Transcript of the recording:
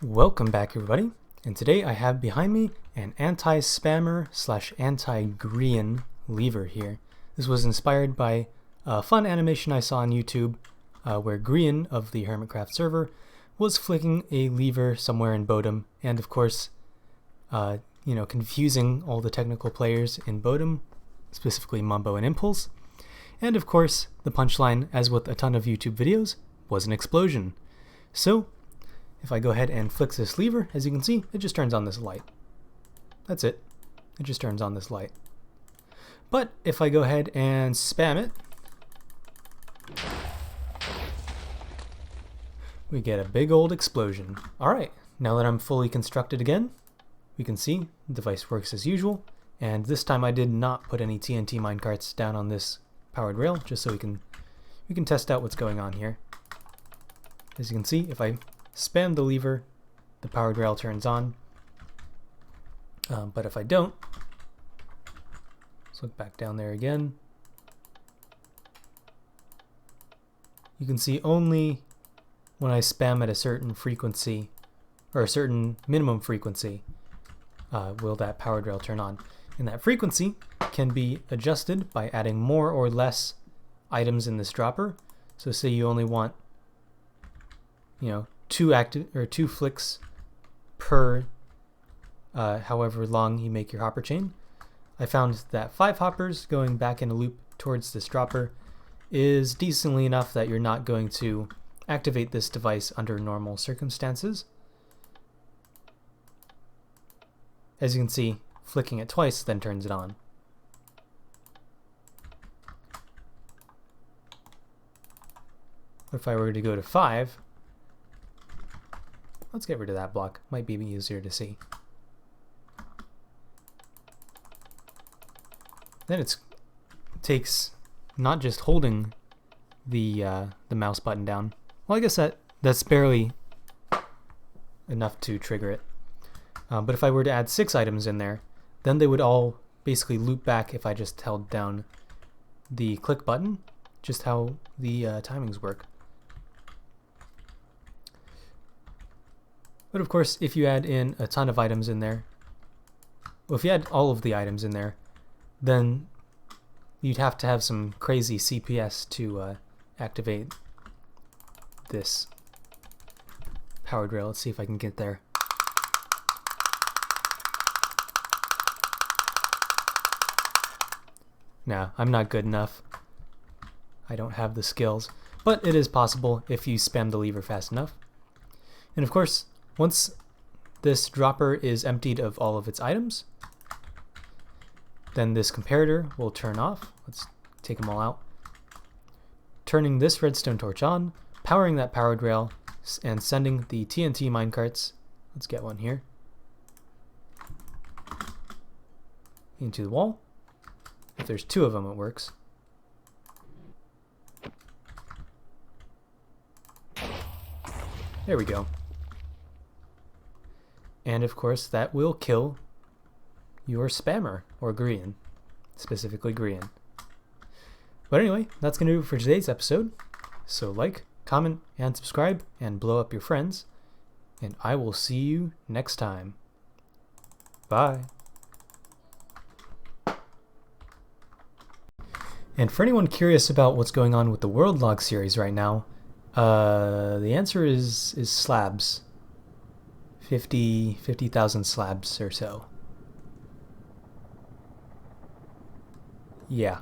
Welcome back, everybody, and today I have behind me an anti-spammer slash anti-Grian lever here. This was inspired by a fun animation I saw on YouTube where Grian of the Hermitcraft server was flicking a lever somewhere in Bodum, and of course, confusing all the technical players in Bodum, specifically Mumbo and Impulse. And of course, the punchline, as with a ton of YouTube videos, was an explosion. So, if I go ahead and flick this lever, as you can see, it just turns on this light. That's it. It just turns on this light. But if I go ahead and spam it, we get a big old explosion. Alright, now that I'm fully constructed again, we can see the device works as usual. And this time I did not put any TNT minecarts down on this powered rail, just so we can test out what's going on here. As you can see, if I spam the lever, the powered rail turns on. But if I don't, let's look back down there again. You can see only when I spam at a certain frequency, or a certain minimum frequency, will that powered rail turn on. And that frequency can be adjusted by adding more or less items in this dropper. So say you only want, two flicks per however long you make your hopper chain. I found that 5 hoppers going back in a loop towards this dropper is decently enough that you're not going to activate this device under normal circumstances. As you can see, flicking it twice then turns it on. If I were to go to 5, let's get rid of that block. Might be easier to see. Then it takes not just holding the mouse button down. Well, I guess that's barely enough to trigger it. But if I were to add 6 items in there, then they would all basically loop back if I just held down the click button, just how the timings work. But of course, if you add in a ton of items in there, well, if you add all of the items in there, then you'd have to have some crazy CPS to activate this powered rail. Let's see if I can get there. Nah, I'm not good enough. I don't have the skills, but it is possible if you spam the lever fast enough. And of course, once this dropper is emptied of all of its items, then this comparator will turn off. Let's take them all out. Turning this redstone torch on, powering that powered rail, and sending the TNT minecarts, let's get one here, into the wall. If there's 2 of them, it works. There we go. And of course, that will kill your spammer, or Grian, specifically Grian. But anyway, that's going to do it for today's episode. So like, comment, and subscribe, and blow up your friends. And I will see you next time. Bye. And for anyone curious about what's going on with the World Log series right now, the answer is slabs. 50,000 slabs or so. Yeah.